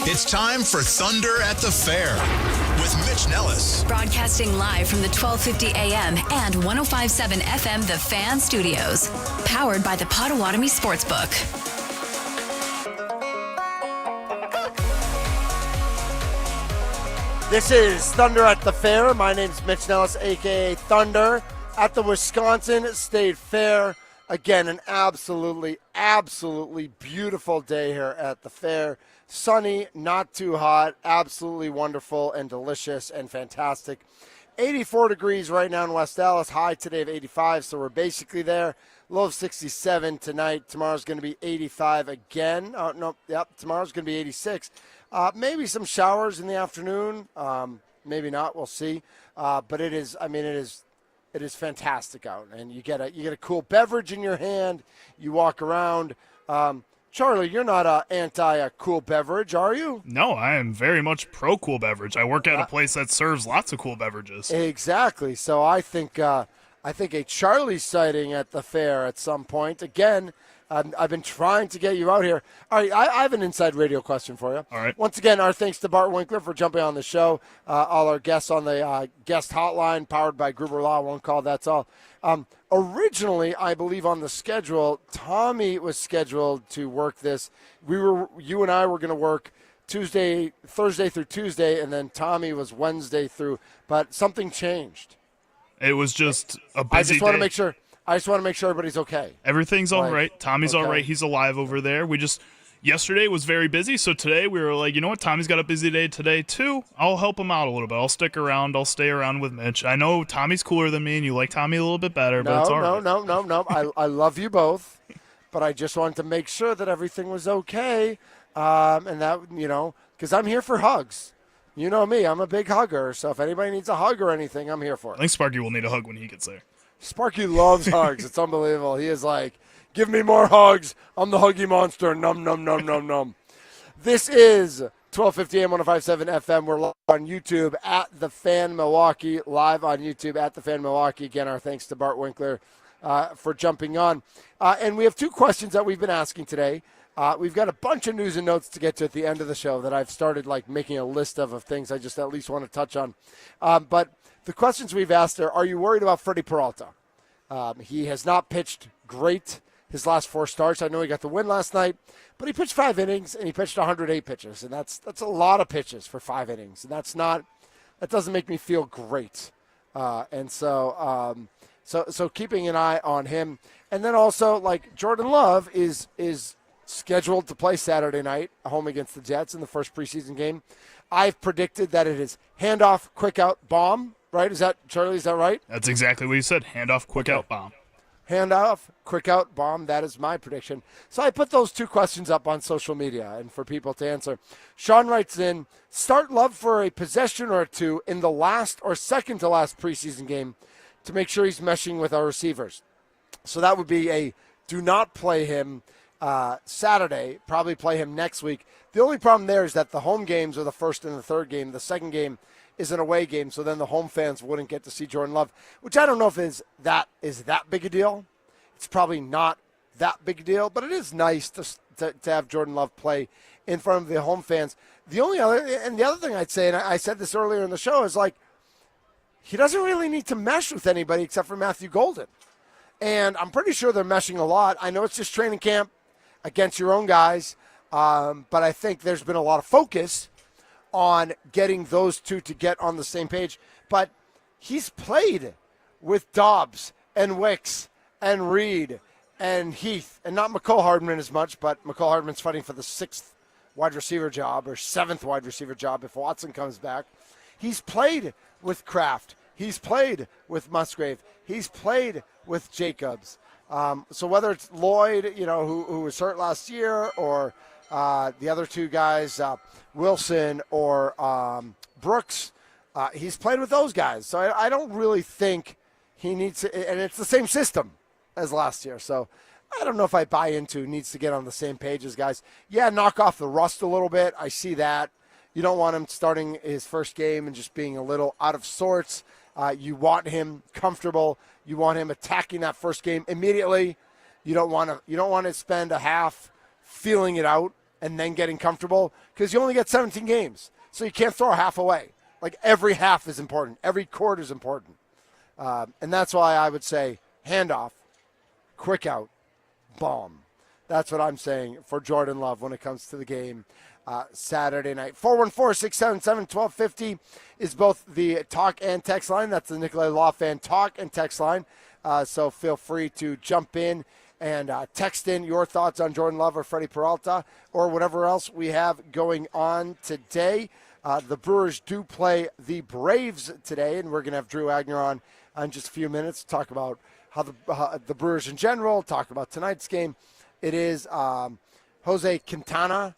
It's time for Thunder at the Fair with Mitch Nellis. Broadcasting live from the 1250 AM and 105.7 FM The Fan Studios. Powered by the Potawatomi Sportsbook. This is Thunder at the Fair. My name's Mitch Nellis, a.k.a. Thunder, at the Wisconsin State Fair. Again, an absolutely beautiful day here at the fair. Sunny, not too hot, absolutely wonderful and delicious and fantastic. 84 degrees right now in West Dallas, high today of 85, so we're basically there. Low of 67 tonight. Tomorrow's going to be 85 again. Tomorrow's going to be 86. Maybe some showers in the afternoon. Maybe not. We'll see. But it is fantastic out, and you get a cool beverage in your hand. You walk around. Charlie, you're not anti a cool beverage, are you? No, I am very much pro cool beverage. I work at a place that serves lots of cool beverages. Exactly. So I think a Charlie sighting at the fair at some point. Again, I've been trying to get you out here. All right, I have an inside radio question for you. All right. Once again, our thanks to Bart Winkler for jumping on the show. All our guests on the guest hotline, powered by Gruber Law. One call, that's all. Originally, I believe on the schedule, Tommy was scheduled to work this. You and I were going to work Thursday through Tuesday, and then Tommy was Wednesday through. But something changed. It was just a busy day. I just want to make sure everybody's okay. Everything's all right. Tommy's okay. All right. He's alive over there. Yesterday was very busy, so today we were like, you know what? Tommy's got a busy day today, too. I'll help him out a little bit. I'll stick around. I'll stay around with Mitch. I know Tommy's cooler than me, and you like Tommy a little bit better, but it's all right. No. I love you both, but I just wanted to make sure that everything was okay, and that, because I'm here for hugs. You know me. I'm a big hugger, so if anybody needs a hug or anything, I'm here for it. I think Sparky will need a hug when he gets there. Sparky loves hugs. It's unbelievable. He is like, give me more hugs. I'm the huggy monster. Num, num, num, num, num. This is 1250 AM 105.7 FM. We're live on YouTube at The Fan Milwaukee. Live on YouTube at The Fan Milwaukee. Again, our thanks to Bart Winkler for jumping on. And we have two questions that we've been asking today. We've got a bunch of news and notes to get to at the end of the show that I've started making a list of things I just at least want to touch on. But the questions we've asked are you worried about Freddie Peralta? He has not pitched great his last 4 starts. I know he got the win last night, but he pitched 5 innings and he pitched 108 pitches, and that's a lot of pitches for 5 innings, and that doesn't make me feel great. So keeping an eye on him, and then also Jordan Love is scheduled to play Saturday night home against the Jets in the first preseason game. I've predicted that it is handoff, quick out, bomb. Right? Charlie, is that right? That's exactly what you said. Handoff, quick out, bomb. Handoff, quick out, bomb. That is my prediction. So I put those 2 questions up on social media and for people to answer. Sean writes in, start Love for a possession or 2 in the last or second to last preseason game to make sure he's meshing with our receivers. So that would be a do not play him Saturday, probably play him next week. The only problem there is that the home games are the first and the third game. The second game is an away game, so then the home fans wouldn't get to see Jordan Love, which I don't know if is that big a deal. It's probably not that big a deal, but it is nice to have Jordan Love play in front of the home fans. The other thing I'd say, and I said this earlier in the show, is he doesn't really need to mesh with anybody except for Matthew Golden. And I'm pretty sure they're meshing a lot. I know it's just training camp against your own guys, but I think there's been a lot of focus on getting those two to get on the same page. But he's played with Dobbs and Wicks and Reed and Heath, and not McCole Hardman as much, but McCole Hardman's fighting for the 6th wide receiver job or 7th wide receiver job if Watson comes back. He's played with Kraft. He's played with Musgrave. He's played with Jacobs. So whether it's Lloyd, who was hurt last year, or the other 2 guys, Wilson or Brooks, he's played with those guys. So I don't really think he needs to, and it's the same system as last year. So I don't know if I buy into needs to get on the same page as guys. Yeah, knock off the rust a little bit. I see that. You don't want him starting his first game and just being a little out of sorts. You want him comfortable. You want him attacking that first game immediately. You don't want to spend a half feeling it out and then getting comfortable because you only get 17 games. So you can't throw a half away. Like every half is important. Every quarter is important. And that's why I would say handoff, quick out, bomb. That's what I'm saying for Jordan Love when it comes to the game Saturday night. 414-677-1250 is both the talk and text line. That's the Nicolay Law Fan talk and text line. So feel free to jump in and text in your thoughts on Jordan Love or Freddie Peralta or whatever else we have going on today. The Brewers do play the Braves today, and we're going to have Drew Wagner on in just a few minutes to talk about how the Brewers in general, talk about tonight's game. It is Jose Quintana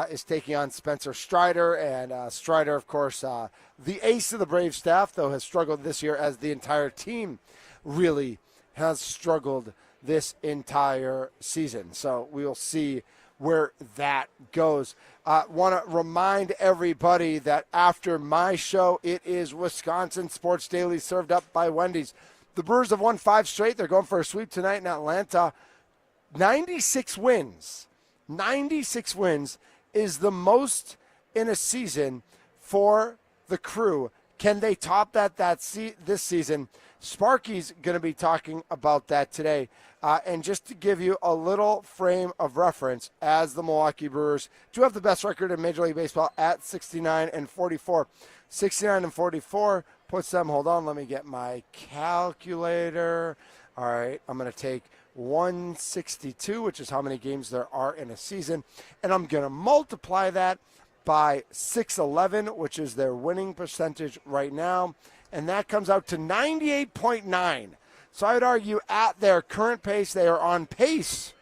is taking on Spencer Strider, and Strider, of course, the ace of the Braves staff, though has struggled this year as the entire team really has struggled this entire season. So we will see where that goes. Want to remind everybody that after my show, it is Wisconsin Sports Daily served up by Wendy's. The Brewers have won 5 straight. They're going for a sweep tonight in Atlanta. 96 wins. 96 wins is the most in a season for the Crew. Can they top that this season? Sparky's going to be talking about that today. And just to give you a little frame of reference, as the Milwaukee Brewers do have the best record in Major League Baseball at 69-44. 69-44 puts them, hold on, let me get my calculator. All right, I'm going to take 162, which is how many games there are in a season, and I'm going to multiply that by 611, which is their winning percentage right now, and that comes out to 98.9. So I'd argue at their current pace, they are on pace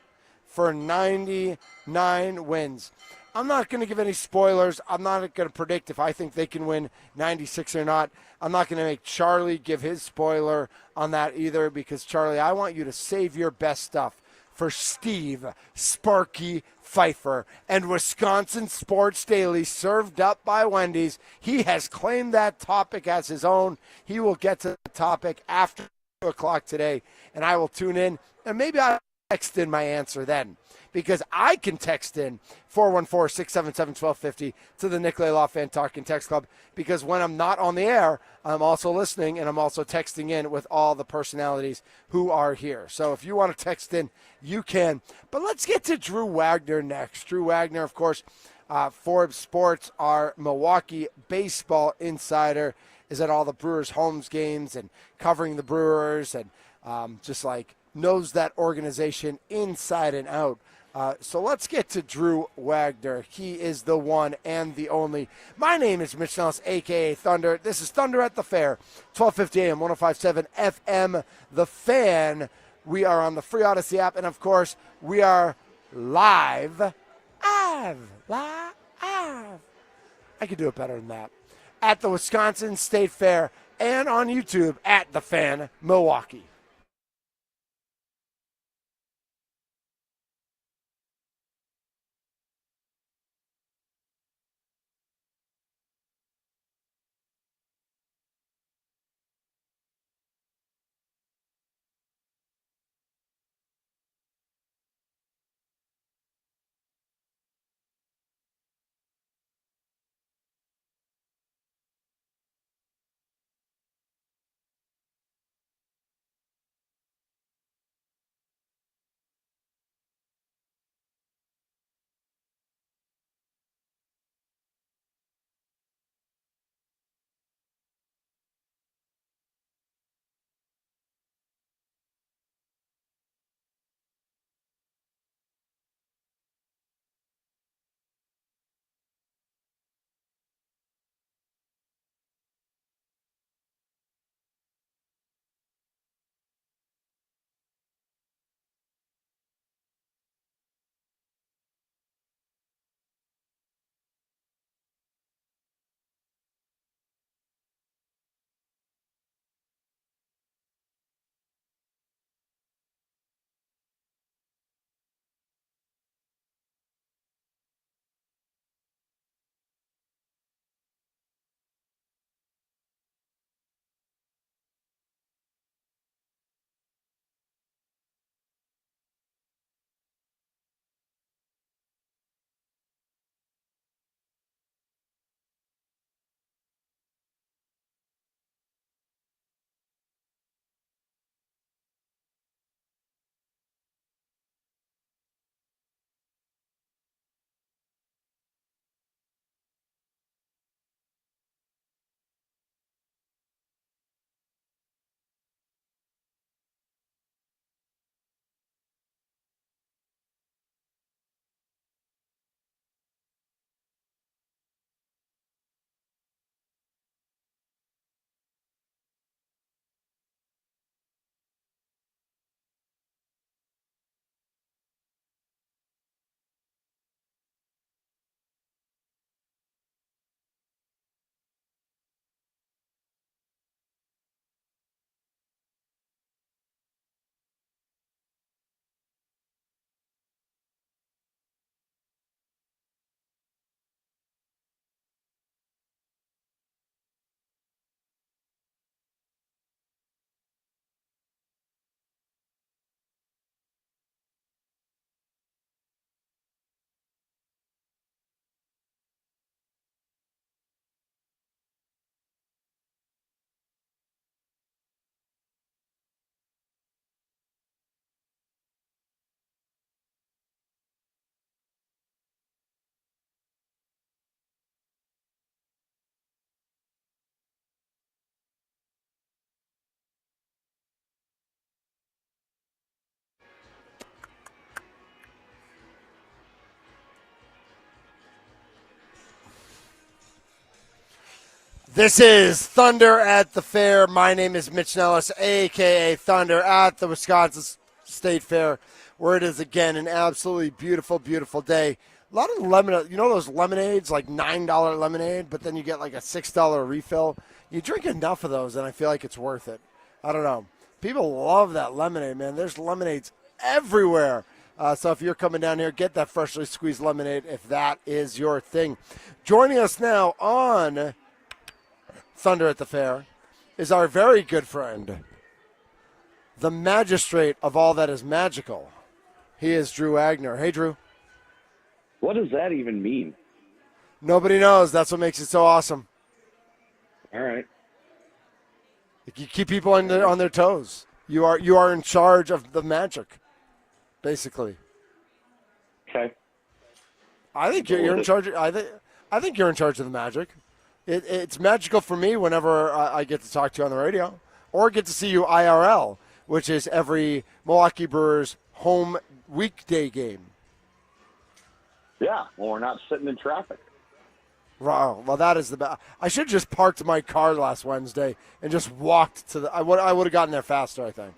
for 99 wins. I'm not going to give any spoilers. I'm not going to predict if I think they can win 96 or not. I'm not going to make Charlie give his spoiler on that either, because, Charlie, I want you to save your best stuff for Steve Sparky Pfeiffer and Wisconsin Sports Daily, served up by Wendy's. He has claimed that topic as his own. He will get to the topic after 2 o'clock today, and I will tune in, and maybe I'll text in my answer then, because I can text in 414-677-1250 to the Nicolay Law Fan Talk and Text Club, because when I'm not on the air, I'm also listening, and I'm also texting in with all the personalities who are here. So if you want to text in, you can. But let's get to Drew Wagner next. Drew Wagner, of course, Forbes Sports, our Milwaukee baseball insider, is at all the Brewers' homes games and covering the Brewers, and just like knows that organization inside and out. So let's get to Drew Wagner. He is the one and the only. My name is Mitch Nellis, a.k.a. Thunder. This is Thunder at the Fair, 1250 AM, 105.7 FM, The Fan. We are on the free Odyssey app, and, of course, we are live. I could do it better than that. At the Wisconsin State Fair and on YouTube at The Fan Milwaukee. This is Thunder at the Fair. My name is Mitch Nellis, a.k.a. Thunder, at the Wisconsin State Fair, where it is, again, an absolutely beautiful, beautiful day. A lot of lemonade. You know those lemonades, like $9 lemonade, but then you get like a $6 refill? You drink enough of those, and I feel like it's worth it. I don't know. People love that lemonade, man. There's lemonades everywhere. So if you're coming down here, get that freshly squeezed lemonade if that is your thing. Joining us now on Thunder at the Fair is our very good friend, the magistrate of all that is magical. He is Drew Wagner. Hey, Drew. What does that even mean? Nobody knows. That's what makes it so awesome. All right. You keep people on their toes. You are in charge of the magic, basically. Okay. I think you're in charge. I think you're in charge of the magic. It's magical for me whenever I get to talk to you on the radio or get to see you IRL, which is every Milwaukee Brewers home weekday game. Yeah, well, we're not sitting in traffic. Wow, well, that is the best. I should have just parked my car last Wednesday and just walked to the. I would have gotten there faster, I think.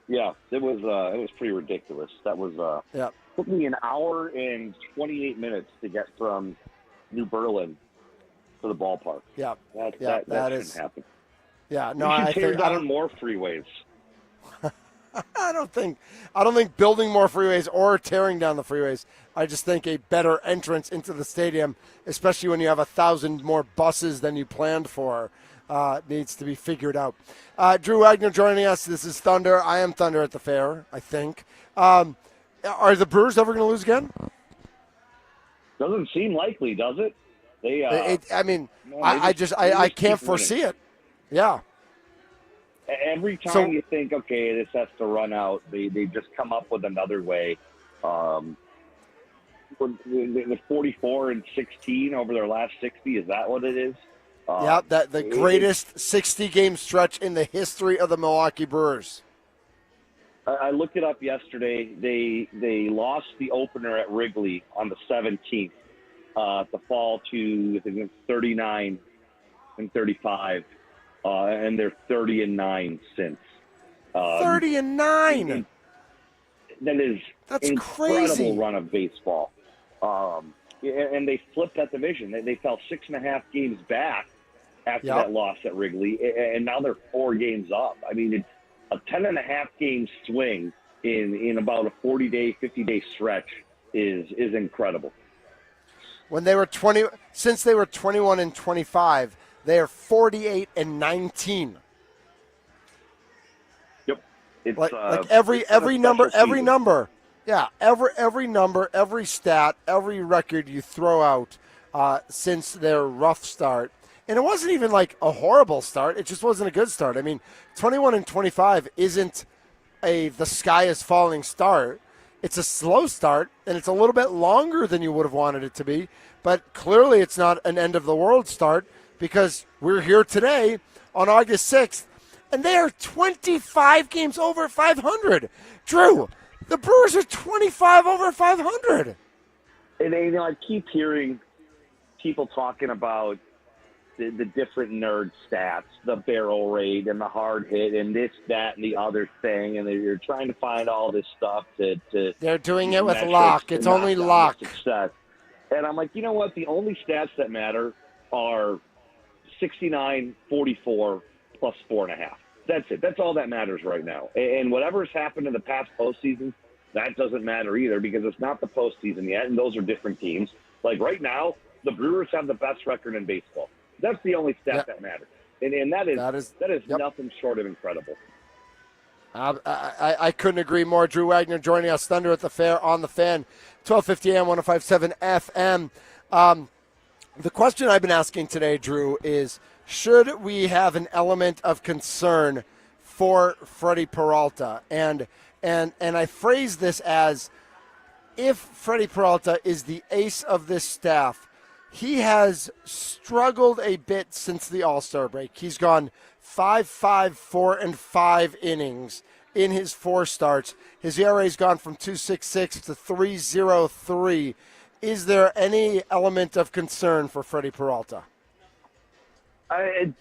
Yeah, it was pretty ridiculous. That was yeah. Took me an hour and 28 minutes to get from New Berlin to the ballpark. Yeah, that shouldn't happen. Yeah, no, I think tear down more freeways. I don't think building more freeways or tearing down the freeways. I just think a better entrance into the stadium, especially when you have 1,000 more buses than you planned for, needs to be figured out. Drew Wagner joining us. This is Thunder. I am Thunder at the Fair, I think. Are the Brewers ever going to lose again? Doesn't seem likely, does it? I can't foresee it. Yeah. Every time you think, okay, this has to run out, they just come up with another way. The 44-16 over their last 60, is that what it is? The greatest 60-game stretch in the history of the Milwaukee Brewers. I looked it up yesterday. They lost the opener at Wrigley on the 17th to fall to, I think, 39 and 35. And they're 30-9 since. 30-9. That's incredible crazy run of baseball. And they flipped that division. They fell 6.5 games back after that loss at Wrigley, and now they're 4 games up. I mean, it's a 10.5 game swing in about a 40-day, 50-day stretch is incredible. When they were since they were 21-25. They are 48-19. Yep, it's like every number, every stat, every record you throw out since their rough start, and it wasn't even like a horrible start. It just wasn't a good start. I mean, 21-25 isn't the sky is falling start. It's a slow start, and it's a little bit longer than you would have wanted it to be. But clearly, it's not an end of the world start, because we're here today on August 6th, and they are 25 games over 500. Drew, the Brewers are 25 over 500. And I keep hearing people talking about the different nerd stats, the barrel rate and the hard hit and this, that, and the other thing, and they're trying to find all this stuff to they're doing it with luck. It's only luck. Success. And I'm like, you know what? The only stats that matter are 69, 44, plus 4.5. That's it. That's all that matters right now. And whatever has happened in the past postseason, that doesn't matter either, because it's not the postseason yet, and those are different teams. Like right now, the Brewers have the best record in baseball. That's the only stat that matters. And that is nothing short of incredible. I couldn't agree more. Drew Wagner joining us, Thunder at the Fair on the Fan, 1250 AM, 105.7 FM. The question I've been asking today, Drew, is should we have an element of concern for Freddie Peralta? And I phrase this as, if Freddie Peralta is the ace of this staff, he has struggled a bit since the All-Star break. He's gone 5-5, 4-5 innings in his 4 starts. His ERA's gone from 2.66 to 3.03. Is there any element of concern for Freddie Peralta? It's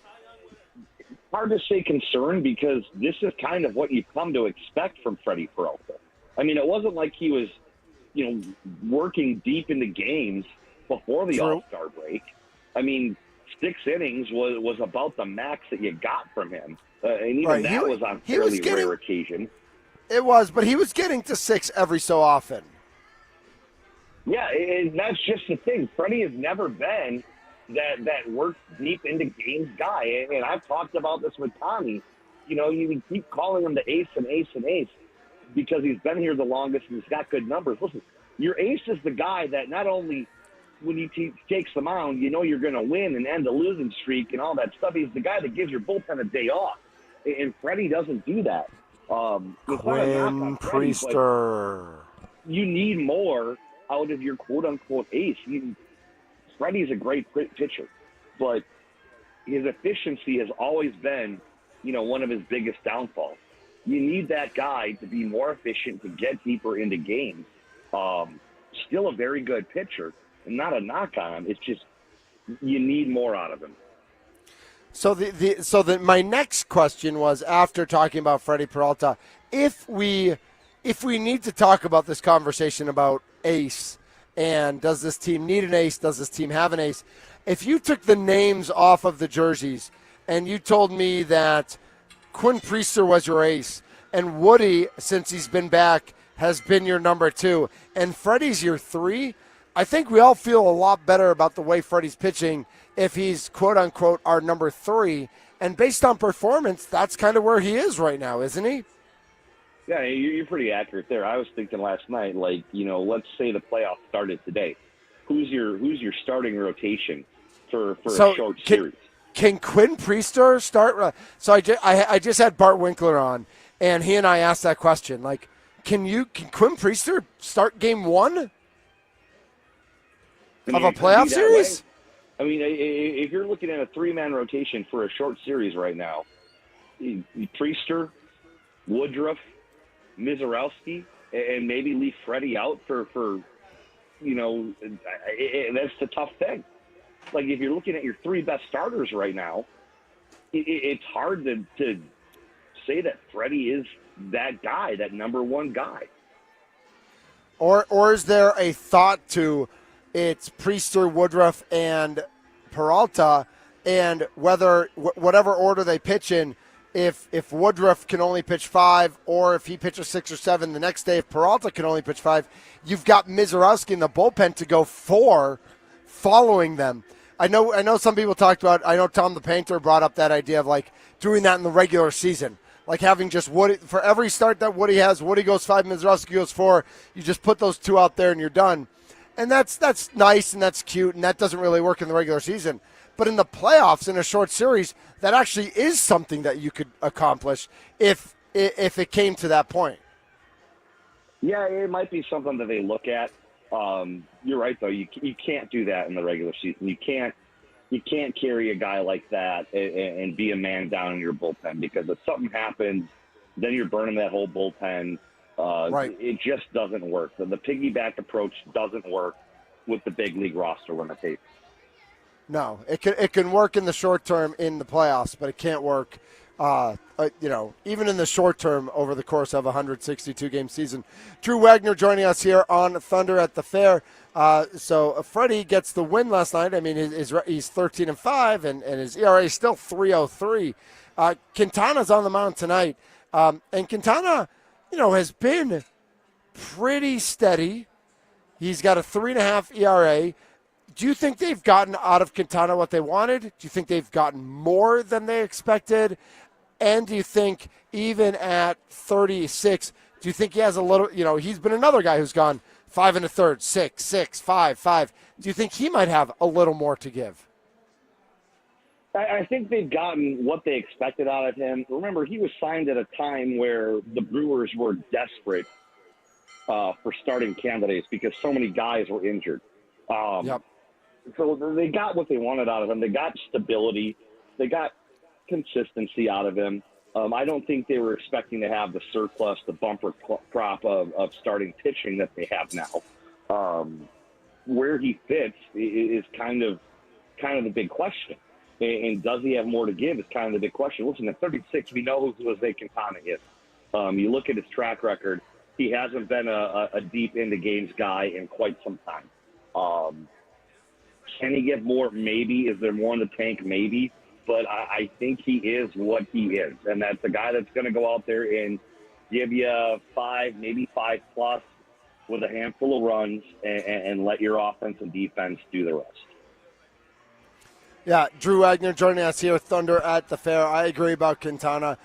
hard to say concern because this is kind of what you've come to expect from Freddie Peralta. I mean, it wasn't like he was, working deep into games before the All-Star break. I mean, 6 innings was about the max that you got from him. And even that was on fairly rare occasion. It was, but he was getting to 6 every so often. Yeah, and that's just the thing. Freddie has never been that work deep into games guy. And I've talked about this with Tommy. You keep calling him the ace and ace and ace because he's been here the longest and he's got good numbers. Listen, your ace is the guy that not only when he takes the mound, you're going to win and end the losing streak and all that stuff. He's the guy that gives your bullpen a day off. And Freddie doesn't do that. Quinn Priester. You need more out of your quote-unquote ace. Freddie's a great pitcher, but his efficiency has always been, one of his biggest downfalls. You need that guy to be more efficient, to get deeper into games. Still a very good pitcher, and not a knock on him. It's just you need more out of him. So my next question was, after talking about Freddie Peralta, if we need to talk about this conversation about ace and does this team need an ace, does this team have an ace, if you took the names off of the jerseys and you told me that Quinn Priester was your ace and Woody, since he's been back, has been your number 2 and Freddie's your 3, I think we all feel a lot better about the way Freddie's pitching if he's quote-unquote our number 3. And based on performance, that's kind of where he is right now, isn't he? Yeah, you're pretty accurate there. I was thinking last night, let's say the playoffs started today. Who's your starting rotation for a short series? Can Quinn Priester start? So I just had Bart Winkler on, and he and I asked that question. Can Quinn Priester start game 1? Of a playoff series? I mean, if you're looking at a 3-man rotation for a short series right now, Priester, Woodruff, Mizorowski, and maybe leave Freddie out for that's the tough thing. If you're looking at your 3 best starters right now, it's hard to say that Freddie is that guy, that number 1 guy. Or is there a thought to it's Priester, Woodruff, and Peralta, and whatever order they pitch in, if Woodruff can only pitch 5, or if he pitches 6 or 7 the next day, if Peralta can only pitch 5, you've got Mizorowski in the bullpen to go 4 following them. I know some people talked about, I know Tom the Painter brought up that idea of doing that in the regular season. Having just Woody, for every start that Woody has, Woody goes 5, Mizorowski goes 4, you just put those 2 out there and you're done. And that's nice and that's cute, and that doesn't really work in the regular season. But in the playoffs, in a short series, that actually is something that you could accomplish if it came to that point. Yeah, it might be something that they look at. You're right, though. You can't do that in the regular season. You can't carry a guy like that and be a man down in your bullpen, because if something happens, then you're burning that whole bullpen. Right. It just doesn't work. The piggyback approach doesn't work with the big league roster limitations. No, it can work in the short term in the playoffs, but it can't work, even in the short term over the course of a 162-game season. Drew Wagner joining us here on Thunder at the Fair. So Freddie gets the win last night. I mean, he's 13-5, and his ERA is still 3.03. Quintana's on the mound tonight, and Quintana, has been pretty steady. He's got a 3.5 ERA. Do you think they've gotten out of Quintana what they wanted? Do you think they've gotten more than they expected? And do you think even at 36, do you think he has a little, he's been another guy who's gone 5 1/3, 6, 6, 5, 5. Do you think he might have a little more to give? I think they've gotten what they expected out of him. Remember, he was signed at a time where the Brewers were desperate for starting candidates because so many guys were injured. Yep. So they got what they wanted out of him. They got stability. They got consistency out of him. I don't think they were expecting to have the surplus, the bumper crop of starting pitching that they have now. Where he fits is kind of the big question. And does he have more to give is kind of the big question. Listen, at 36, we know who Jose Quintana is. You look at his track record, he hasn't been a deep into games guy in quite some time. Can he get more? Maybe. Is there more in the tank? Maybe. But I think he is what he is. And that's a guy that's going to go out there and give you 5, maybe 5+ with a handful of runs and let your offense and defense do the rest. Yeah, Drew Wagner joining us here, Thunder at the Fair. I agree about Quintana.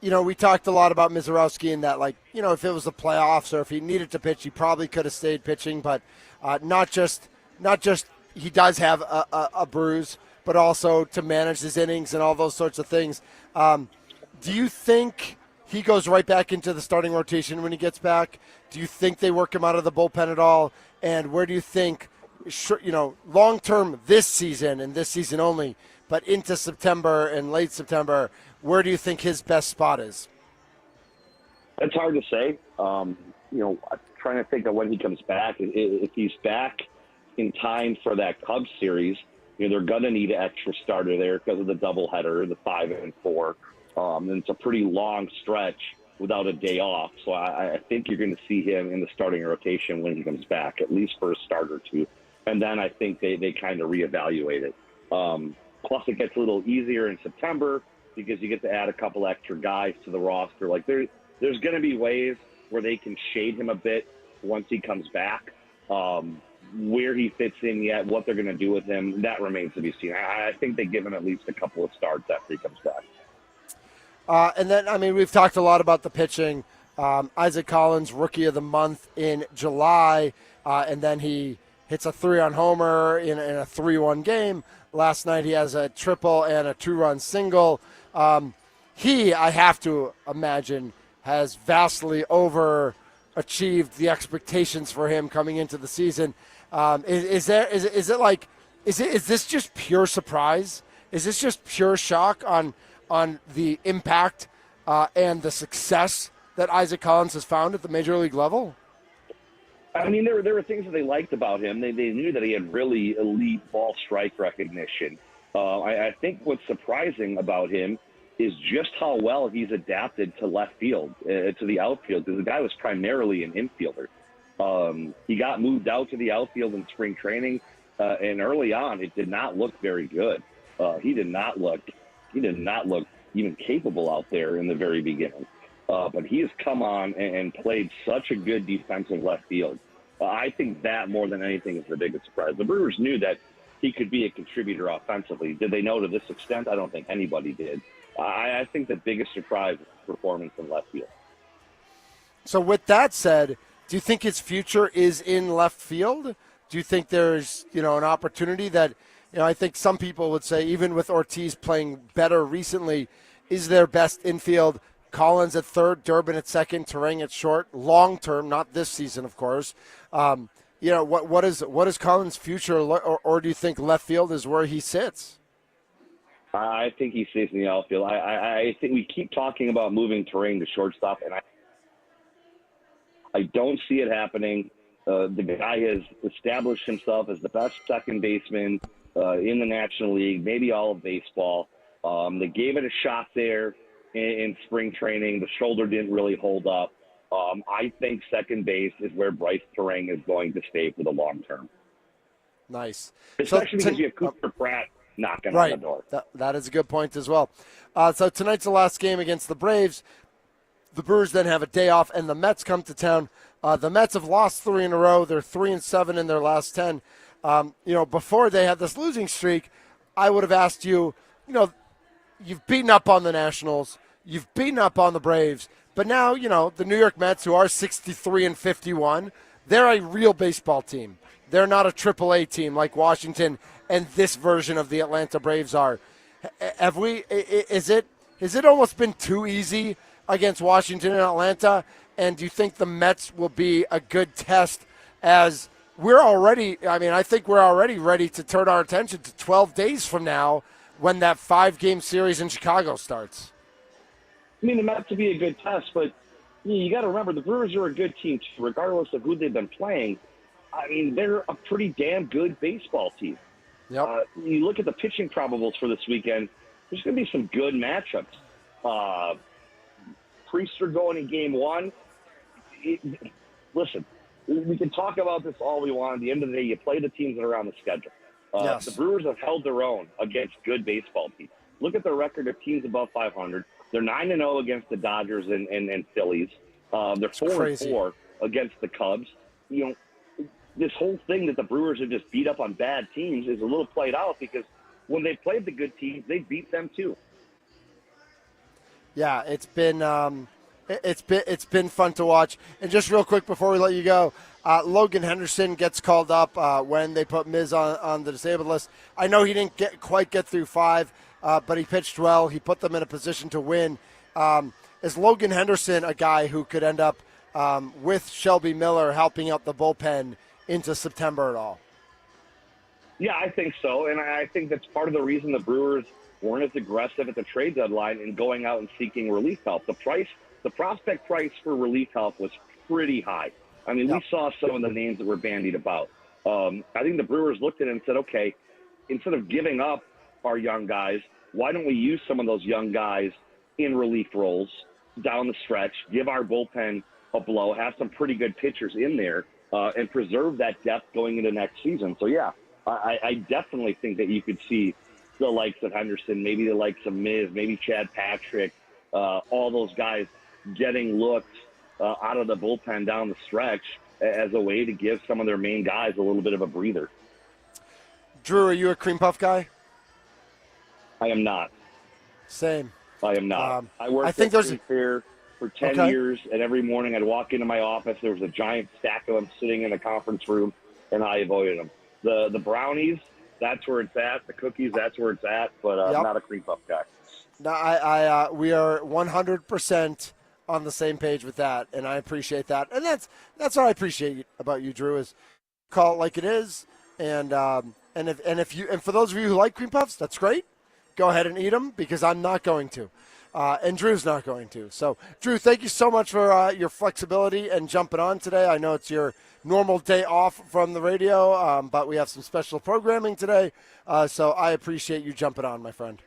We talked a lot about Mizorowski and that, if it was the playoffs or if he needed to pitch, he probably could have stayed pitching. But not just he does have a bruise, but also to manage his innings and all those sorts of things. Do you think he goes right back into the starting rotation when he gets back? Do you think they work him out of the bullpen at all? And where do you think, long term this season and this season only, but into September and late September, where do you think his best spot is? It's hard to say. I'm trying to think of when he comes back. If he's back in time for that Cubs series, they're going to need an extra starter there because of the doubleheader, the 5 and 4. And it's a pretty long stretch without a day off. So I think you're going to see him in the starting rotation when he comes back, at least for a start or two. And then I think they kind of reevaluate it. Plus, it gets a little easier in September because you get to add a couple extra guys to the roster. There's going to be ways where they can shade him a bit once he comes back. Where he fits in yet, what they're going to do with him, that remains to be seen. I think they give him at least a couple of starts after he comes back. And then, we've talked a lot about the pitching. Isaac Collins, Rookie of the Month in July, and then he hits a 3-run homer in a 3-1 game. Last night he has a triple and a 2-run single. He, I have to imagine, has vastly overachieved the expectations for him coming into the season. Is this just pure surprise? Is this just pure shock on the impact and the success that Isaac Collins has found at the major league level? There were things that they liked about him. They knew that he had really elite ball strike recognition. I think what's surprising about him is just how well he's adapted to left field, to the outfield, because the guy was primarily an infielder. He got moved out to the outfield in spring training, and early on, it did not look very good. He did not look even capable out there in the very beginning. But he has come on and played such a good defensive left field. I think that more than anything is the biggest surprise. The Brewers knew that he could be a contributor offensively. Did they know to this extent? I don't think anybody did. I think the biggest surprise is performance in left field. So with that said, do you think his future is in left field? Do you think there's, an opportunity that, I think some people would say, even with Ortiz playing better recently, is their best infield Collins at third, Durbin at second, Terang at short, long term, not this season, of course. What is Collins' future, or do you think left field is where he sits? I think he stays in the outfield. I think we keep talking about moving Terang to shortstop, and I don't see it happening. The guy has established himself as the best second baseman in the National League, maybe all of baseball. They gave it a shot there in spring training. The shoulder didn't really hold up. I think second base is where Bryce Terang is going to stay for the long term. Nice. Especially because you have Cooper Pratt knocking on the door. That is a good point as well. So tonight's the last game against the Braves. The Brewers then have a day off, and the Mets come to town. The Mets have lost 3 in a row. They're 3-7 in their last 10. Before they had this losing streak, I would have asked you, you've beaten up on the Nationals, you've beaten up on the Braves, but now, the New York Mets, who are 63-51, they're a real baseball team. They're not a AAA team like Washington and this version of the Atlanta Braves are. Is it almost been too easy against Washington and Atlanta? And do you think the Mets will be a good test as I think we're already ready to turn our attention to 12 days from now when that 5-game series in Chicago starts? The Mets will be a good test, but you got to remember the Brewers are a good team too, regardless of who they've been playing. They're a pretty damn good baseball team. Yep. You look at the pitching probables for this weekend, there's going to be some good matchups. Priester going in game one. Listen, we can talk about this all we want. At the end of the day, you play the teams that are on the schedule. Yes. The Brewers have held their own against good baseball teams. Look at their record of teams above 500. They're 9-0 against the Dodgers and Phillies. They're 4-4 against the Cubs. You know, this whole thing that the Brewers have just beat up on bad teams is a little played out because when they played the good teams, they beat them too. Yeah, it's been fun to watch. And just real quick before we let you go, Logan Henderson gets called up when they put Miz on the disabled list. I know he didn't quite get through 5, but he pitched well. He put them in a position to win. Is Logan Henderson a guy who could end up with Shelby Miller helping out the bullpen into September at all? Yeah, I think so. And I think that's part of the reason the Brewers weren't as aggressive at the trade deadline in going out and seeking relief help. The prospect price for relief help was pretty high. I mean, we saw some of the names that were bandied about. I think the Brewers looked at it and said, okay, instead of giving up our young guys, why don't we use some of those young guys in relief roles down the stretch, give our bullpen a blow, have some pretty good pitchers in there, and preserve that depth going into next season. So, yeah, I definitely think that you could see the likes of Henderson, maybe the likes of Miz, maybe Chad Patrick, all those guys getting looks out of the bullpen down the stretch as a way to give some of their main guys a little bit of a breather. Drew, are you a cream puff guy? I am not. Same. I am not. I worked think at Cream Fair for 10 years, and every morning I'd walk into my office. There was a giant stack of them sitting in the conference room, and I avoided them. The brownies, that's where it's at. The cookies, that's where it's at. But I'm not a cream puff guy. No, we are 100% on the same page with that, and I appreciate that. And that's what I appreciate about you, Drew, is call it like it is. And for those of you who like cream puffs, that's great. Go ahead and eat them because I'm not going to. And Drew's not going to. So, Drew, thank you so much for your flexibility and jumping on today. I know it's your normal day off from the radio, but we have some special programming today. So I appreciate you jumping on, my friend.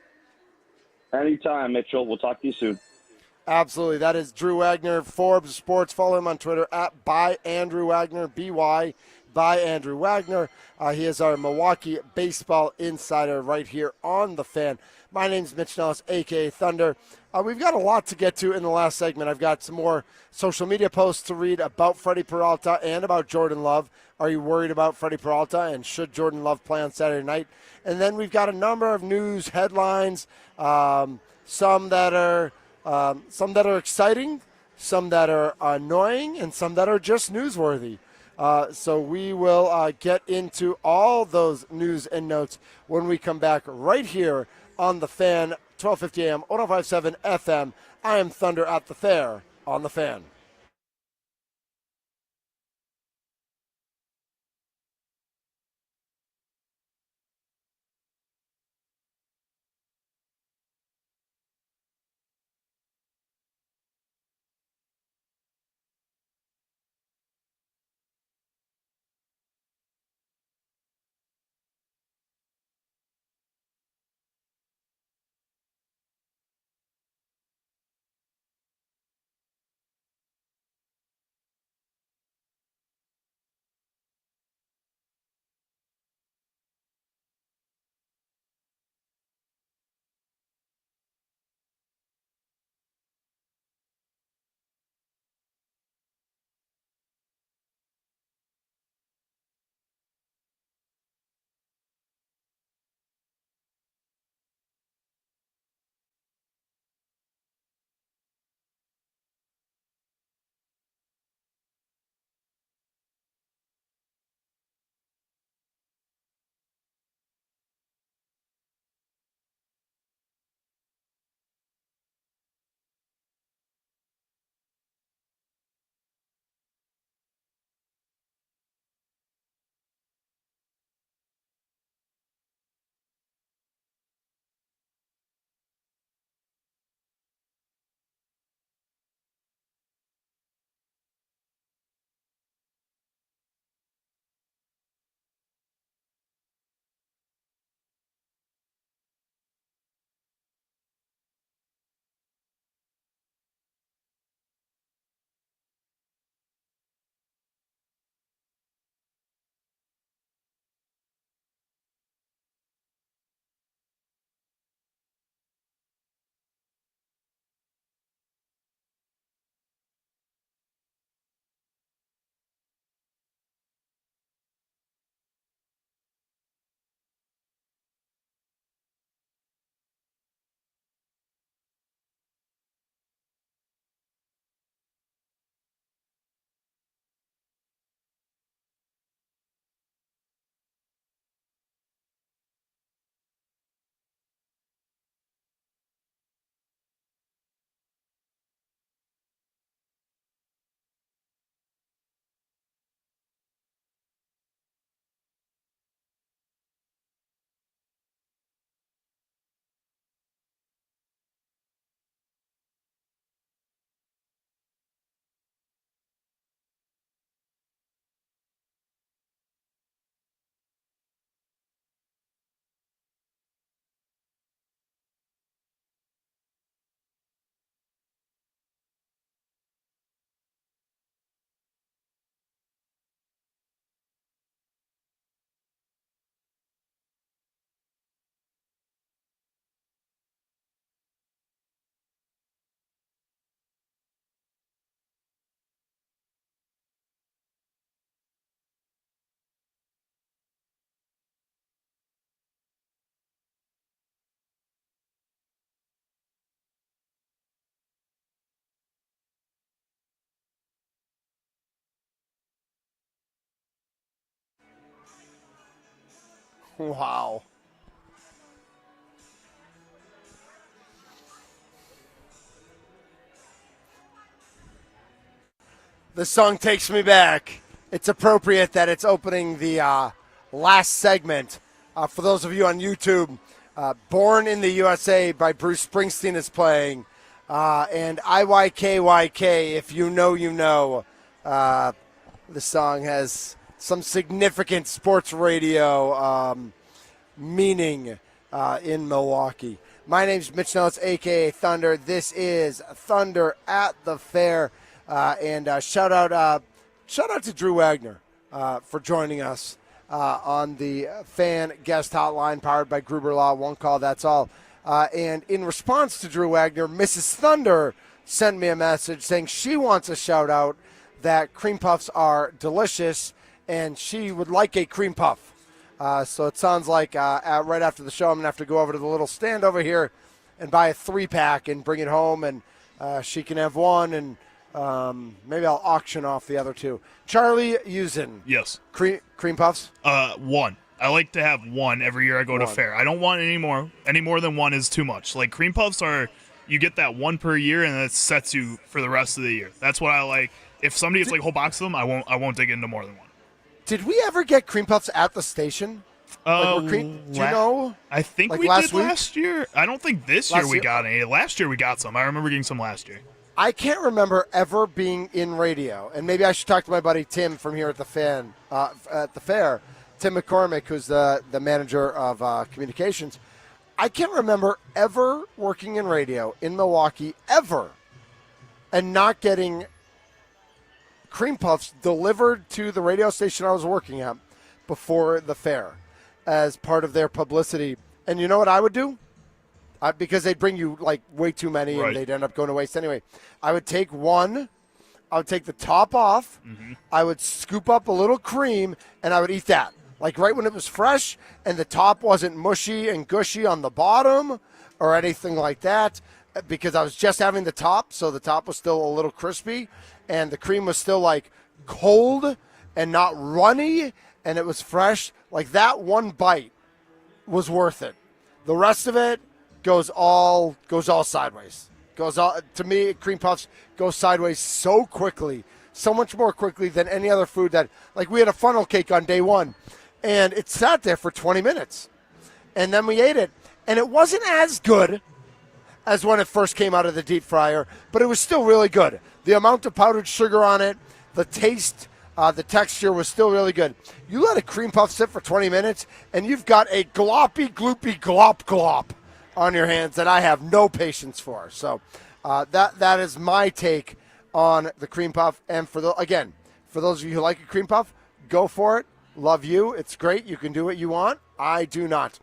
Anytime, Mitchell. We'll talk to you soon. Absolutely. That is Drew Wagner, Forbes Sports. Follow him on Twitter at @ByAndrewWagner, BY by Andrew Wagner. He is our Milwaukee baseball insider right here on The Fan. My name's Mitch Nellis, a.k.a. Thunder. We've got a lot to get to in the last segment. I've got some more social media posts to read about Freddie Peralta and about Jordan Love. Are you worried about Freddie Peralta, and should Jordan Love play on Saturday night? And then we've got a number of news headlines, some that are exciting, some that are annoying, and some that are just newsworthy. So we will get into all those news and notes when we come back right here on The Fan, 1250 AM, 105.7 FM. I am Thunder at the Fair on The Fan. Wow. The song takes me back. It's appropriate that it's opening the last segment. For those of you on YouTube, Born in the USA by Bruce Springsteen is playing. And IYKYK, if you know, you know. The song has some significant sports radio meaning in Milwaukee. My name's Mitch Nellis, a.k.a. Thunder. This is Thunder at the Fair. And shout out to Drew Wagner for joining us on the fan guest hotline powered by Gruber Law. One call, that's all. And in response to Drew Wagner, Mrs. Thunder sent me a message saying she wants a shout out that cream puffs are delicious and she would like a cream puff. So it sounds like right after the show, I'm going to have to go over to the little stand over here and buy a 3-pack and bring it home, and she can have one, and maybe I'll auction off the other 2. Charlie Usen. Yes. Cream puffs? One. I like to have one every year I go to fair. I don't want any more. Any more than one is too much. Like, cream puffs are, you get that one per year, and that sets you for the rest of the year. That's what I like. If somebody gets like a whole box of them, I won't dig into more than one. Did we ever get cream puffs at the station? Do you know? I think like we last did week? Last year. I don't think this year we got any. Last year we got some. I remember getting some last year. I can't remember ever being in radio, and maybe I should talk to my buddy Tim from here at the fair, Tim McCormick, who's the manager of communications. I can't remember ever working in radio in Milwaukee ever and not getting cream puffs delivered to the radio station I was working at before the fair as part of their publicity. And you know what I would do? Because they'd bring you like way too many, right, and they'd end up going to waste anyway. I would take one. I would take the top off. Mm-hmm. I would scoop up a little cream, and I would eat that. Like right when it was fresh, and the top wasn't mushy and gushy on the bottom or anything like that, because I was just having the top, so the top was still a little crispy, and the cream was still like cold and not runny, and it was fresh. Like that one bite was worth it. The rest of it goes all sideways. To me, cream puffs go sideways so quickly, so much more quickly than any other food. That, like, we had a funnel cake on day one, and it sat there for 20 minutes, and then we ate it, and it wasn't as good as when it first came out of the deep fryer, but it was still really good. The amount of powdered sugar on it, the taste, the texture was still really good. You let a cream puff sit for 20 minutes, and you've got a gloppy, gloopy, glop, glop on your hands that I have no patience for. So that is my take on the cream puff. And for those of you who like a cream puff, go for it. Love you. It's great. You can do what you want. I do not.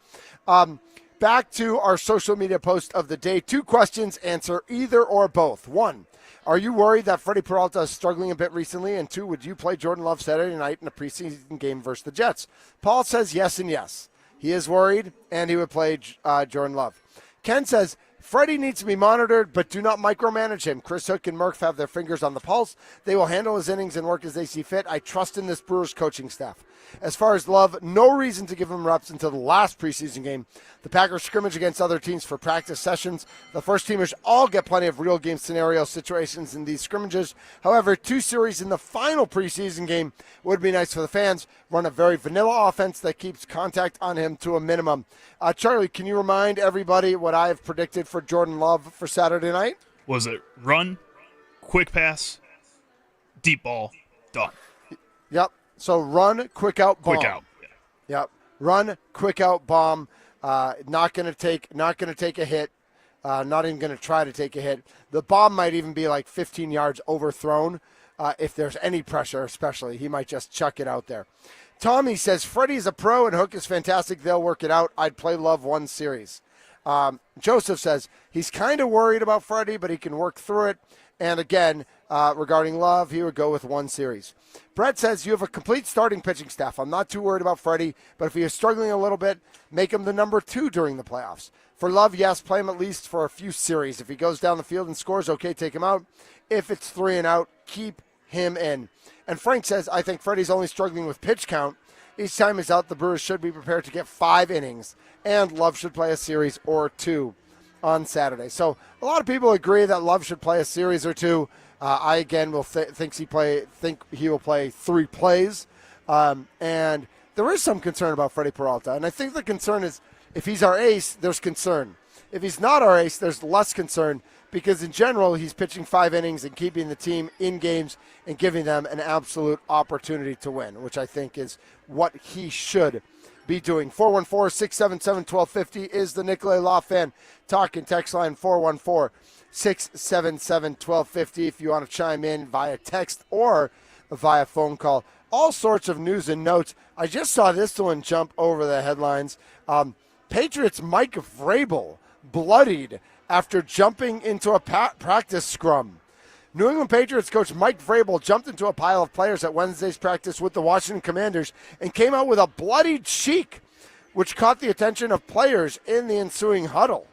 Back to our social media post of the day. 2 questions. Answer either or both. 1, are you worried that Freddie Peralta is struggling a bit recently? And 2, would you play Jordan Love Saturday night in a preseason game versus the Jets? Paul says yes and yes. He is worried, and he would play Jordan Love. Ken says, Freddie needs to be monitored, but do not micromanage him. Chris Hook and Murph have their fingers on the pulse. They will handle his innings and work as they see fit. I trust in this Brewers coaching staff. As far as Love, no reason to give him reps until the last preseason game. The Packers scrimmage against other teams for practice sessions. The first teamers all get plenty of real game scenario situations in these scrimmages. However, 2 series in the final preseason game would be nice for the fans. Run a very vanilla offense that keeps contact on him to a minimum. Charlie, can you remind everybody what I have predicted for Jordan Love for Saturday night? Was it run, quick pass, deep ball, done? Yep. So run, quick out, bomb. Quick out. Yeah. Yep. Run, quick out, bomb. Not going to take a hit. Not even going to try to take a hit. The bomb might even be like 15 yards overthrown. If there's any pressure, especially, he might just chuck it out there. Tommy says, Freddie's a pro and Hook is fantastic. They'll work it out. I'd play Love 1 series. Joseph says, he's kind of worried about Freddie, but he can work through it. And again, regarding Love, he would go with 1 series. Brett says, you have a complete starting pitching staff. I'm not too worried about Freddie, but if he is struggling a little bit, make him the number 2 during the playoffs. For Love, yes, play him at least for a few series. If he goes down the field and scores, okay, take him out. If it's 3 and out, keep him in. And Frank says, I think Freddie's only struggling with pitch count. Each time he's out, the Brewers should be prepared to get 5 innings, and Love should play a series or 2 on Saturday. So a lot of people agree that Love should play a series or 2. I again will think he will play 3 plays, and there is some concern about Freddie Peralta, and I think the concern is if he's our ace, there's concern. If he's not our ace, there's less concern because in general he's pitching 5 innings and keeping the team in games and giving them an absolute opportunity to win, which I think is what he should be doing. 414-677-1250 is the Nicolay Law Fan talking text line. 414-677-1250 if you want to chime in via text or via phone call. All sorts of news and notes. I just saw this one jump over the headlines. Patriots Mike Vrabel bloodied after jumping into a practice scrum. New England Patriots coach Mike Vrabel jumped into a pile of players at Wednesday's practice with the Washington Commanders and came out with a bloodied cheek, which caught the attention of players in the ensuing huddle.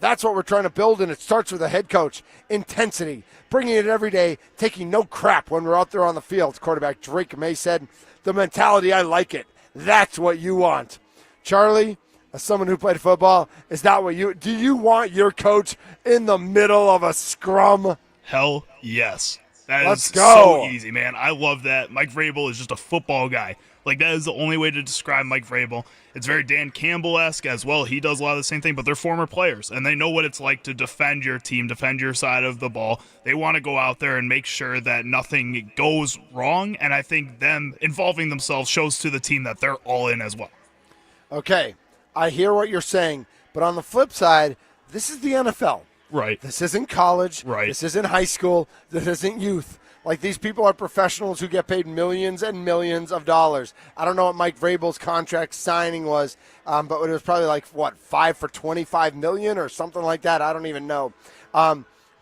That's what we're trying to build, and it starts with a head coach. Intensity, bringing it every day, taking no crap when we're out there on the field. Quarterback Drake May said, the mentality, I like it. That's what you want. Charlie, as someone who played football, is that what do you want your coach in the middle of a scrum? Hell yes. Let's is go. So easy, man. I love that. Mike Vrabel is just a football guy. Like, that is the only way to describe Mike Vrabel. It's very Dan Campbell-esque as well. He does a lot of the same thing, but they're former players, and they know what it's like to defend your team, defend your side of the ball. They want to go out there and make sure that nothing goes wrong, and I think them involving themselves shows to the team that they're all in as well. Okay, I hear what you're saying, but on the flip side, this is the NFL. Right. This isn't college. Right. This isn't high school. This isn't youth. Like, these people are professionals who get paid millions and millions of dollars. I don't know what Mike Vrabel's contract signing was, but it was probably like, 5 for $25 million or something like that? I don't even know.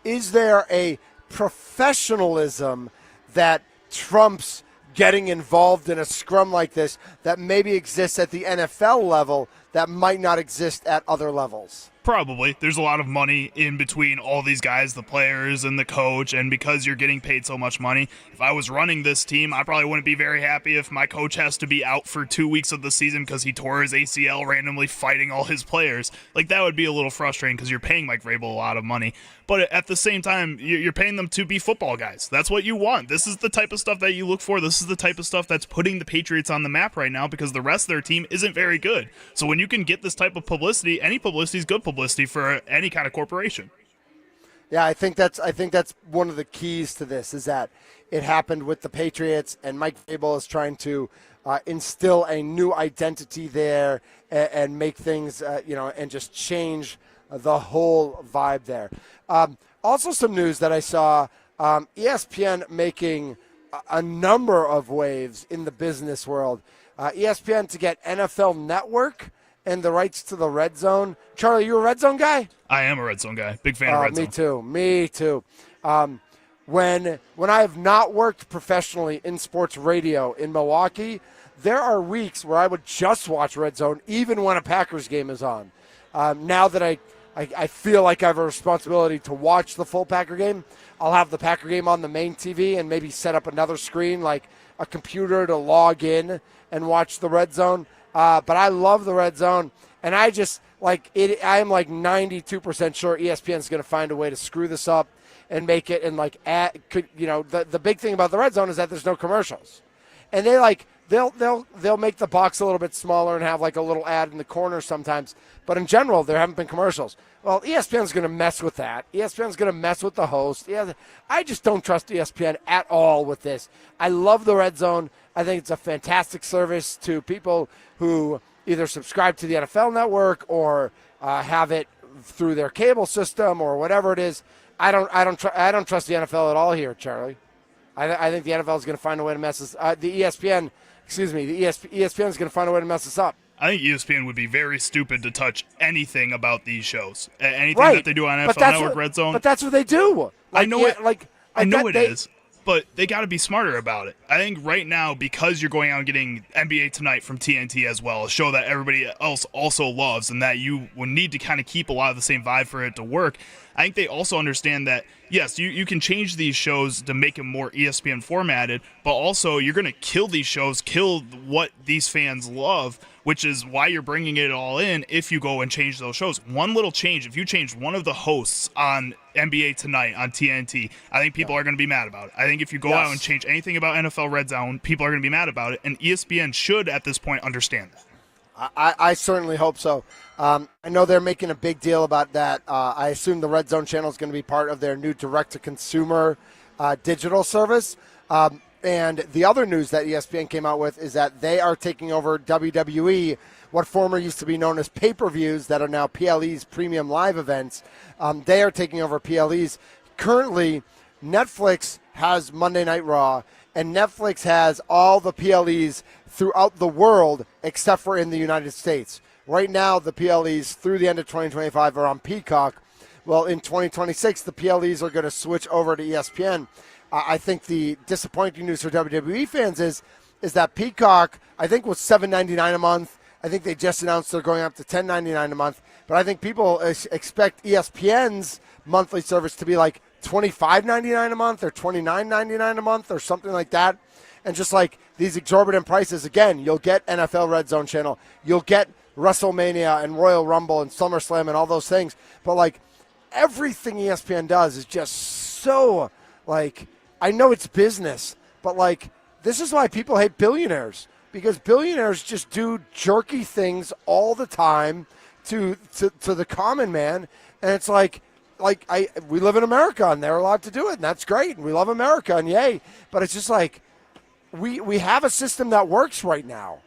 Is there a professionalism that trumps getting involved in a scrum like this that maybe exists at the NFL level that might not exist at other levels? Probably. There's a lot of money in between all these guys, the players and the coach, and because you're getting paid so much money, if I was running this team, I probably wouldn't be very happy if my coach has to be out for 2 weeks of the season because he tore his ACL randomly fighting all his players. Like, that would be a little frustrating because you're paying Mike Vrabel a lot of money. But at the same time, you're paying them to be football guys. That's what you want. This is the type of stuff that you look for. This is the type of stuff that's putting the Patriots on the map right now because the rest of their team isn't very good. So when you can get this type of publicity, any publicity is good publicity for any kind of corporation. Yeah, I think that's one of the keys to this is that it happened with the Patriots, and Mike Vrabel is trying to instill a new identity there and make things, and just change the whole vibe there. Also, some news that I saw: ESPN making a number of waves in the business world. ESPN to get NFL Network and the rights to the Red Zone. Charlie, you a Red Zone guy? I am a Red Zone guy. Big fan of Red Zone. Me too. When I have not worked professionally in sports radio in Milwaukee, there are weeks where I would just watch Red Zone even when a Packers game is on. Now that I feel like I have a responsibility to watch the full Packer game, I'll have the Packer game on the main TV and maybe set up another screen like a computer to log in and watch the Red Zone. But I love the Red Zone, and I just like it. I am like 92% sure ESPN is going to find a way to screw this up and make it and the big thing about the Red Zone is that there's no commercials, and they'll make the box a little bit smaller and have like a little ad in the corner sometimes. But in general, there haven't been commercials. Well, ESPN's going to mess with that. ESPN's going to mess with the host. Yeah, I just don't trust ESPN at all with this. I love the Red Zone. I think it's a fantastic service to people who either subscribe to the NFL Network or have it through their cable system or whatever it is. I don't trust the NFL at all here, Charlie. I think the NFL is going to find a way to mess this. ESPN is going to find a way to mess this up. I think ESPN would be very stupid to touch anything about these shows. Anything Right. that they do on NFL Network, Red Zone. But that's what they do. I know it. I know it is. but they got to be smarter about it. I think right now, because you're going out and getting NBA Tonight from TNT as well, a show that everybody else also loves and that you would need to kind of keep a lot of the same vibe for it to work, I think they also understand that, yes, you can change these shows to make them more ESPN formatted, but also you're going to kill these shows, kill what these fans love, which is why you're bringing it all in if you go and change those shows. One little change, if you change one of the hosts on NBA Tonight on TNT, I think people are going to be mad about it. I think if you go out and change anything about NFL Red Zone, people are going to be mad about it, and ESPN should, at this point, understand that. I certainly hope so. I know they're making a big deal about that. I assume the Red Zone channel is going to be part of their new direct-to-consumer digital service. And the other news that ESPN came out with is that they are taking over WWE, what former used to be known as pay-per-views that are now PLE's premium live events. They are taking over PLE's. Currently, Netflix has Monday Night Raw, and Netflix has all the PLEs throughout the world except for in the United States. Right now, the PLEs through the end of 2025 are on Peacock. Well, in 2026, the PLEs are going to switch over to ESPN. I think the disappointing news for WWE fans is that Peacock, I think, was $7.99 a month. I think they just announced they're going up to $10.99 a month. But I think people expect ESPN's monthly service to be like $25.99 a month or $29.99 a month or something like that. And just like these exorbitant prices, again, you'll get NFL Red Zone channel. You'll get WrestleMania and Royal Rumble and SummerSlam and all those things. But, like, everything ESPN does is just so, like, I know it's business, but, like, this is why people hate billionaires, because billionaires just do jerky things all the time to the common man. And it's like we live in America and they're allowed to do it, and that's great. And we love America and yay. But it's just like we have a system that works right now.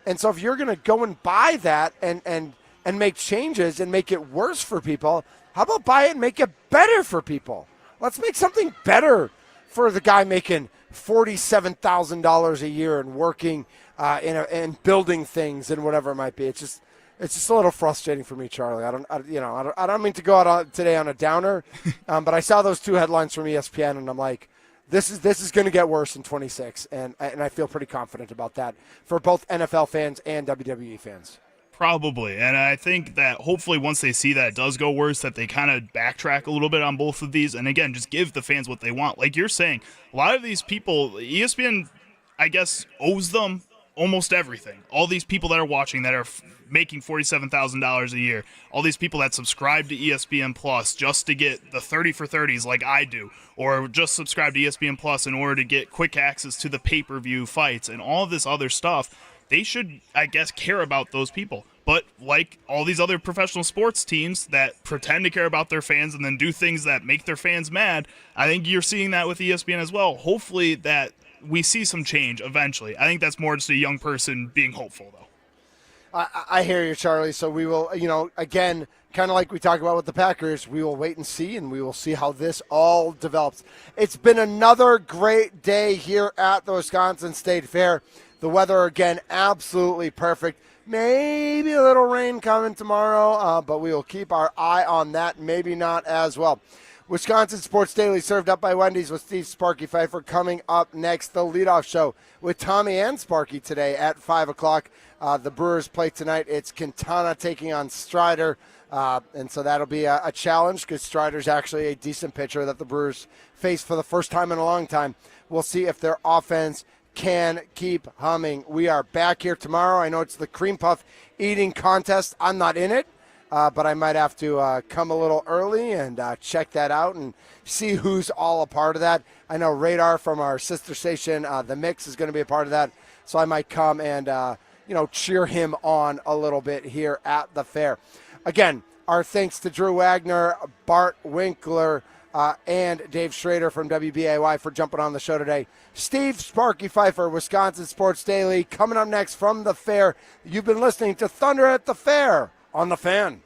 And so if you're going to go and buy that and make changes and make it worse for people, how about buy it and make it better for people? Let's make something better for the guy making $47,000 a year and working and building things and whatever it might be. It's just a little frustrating for me, Charlie. I don't mean to go out today on a downer, but I saw those two headlines from ESPN and I'm like, this is going to get worse in 26, and I feel pretty confident about that for both NFL fans and WWE fans. Probably, and I think that hopefully once they see that it does go worse, that they kind of backtrack a little bit on both of these, and again, just give the fans what they want. Like you're saying, a lot of these people, ESPN, I guess, owes them almost everything. All these people that are watching that are making $47,000 a year, all these people that subscribe to ESPN Plus just to get the 30 for 30s like I do, or just subscribe to ESPN Plus in order to get quick access to the pay-per-view fights and all this other stuff, they should, I guess, care about those people. But like all these other professional sports teams that pretend to care about their fans and then do things that make their fans mad, I think you're seeing that with ESPN as well. Hopefully that we see some change eventually. I think that's more just a young person being hopeful, though. I hear you, Charlie. So we will, again, kind of like we talked about with the Packers, we will wait and see, and we will see how this all develops. It's been another great day here at the Wisconsin State Fair. The weather, again, absolutely perfect. Maybe a little rain coming tomorrow, but we will keep our eye on that. Maybe not as well. Wisconsin Sports Daily served up by Wendy's with Steve Sparky Pfeiffer. Coming up next, the leadoff show with Tommy and Sparky today at 5 o'clock. The Brewers play tonight. It's Quintana taking on Strider, and so that'll be a challenge because Strider's actually a decent pitcher that the Brewers face for the first time in a long time. We'll see if their offense can keep humming. We are back here tomorrow. I know it's the cream puff eating contest. I'm not in it. But I might have to come a little early and check that out and see who's all a part of that. I know Radar from our sister station, The Mix, is going to be a part of that. So I might come and, cheer him on a little bit here at the fair. Again, our thanks to Drew Wagner, Bart Winkler, and Dave Schrader from WBAY for jumping on the show today. Steve Sparky Pfeiffer, Wisconsin Sports Daily, coming up next from the fair. You've been listening to Thunder at the Fair on The Fan.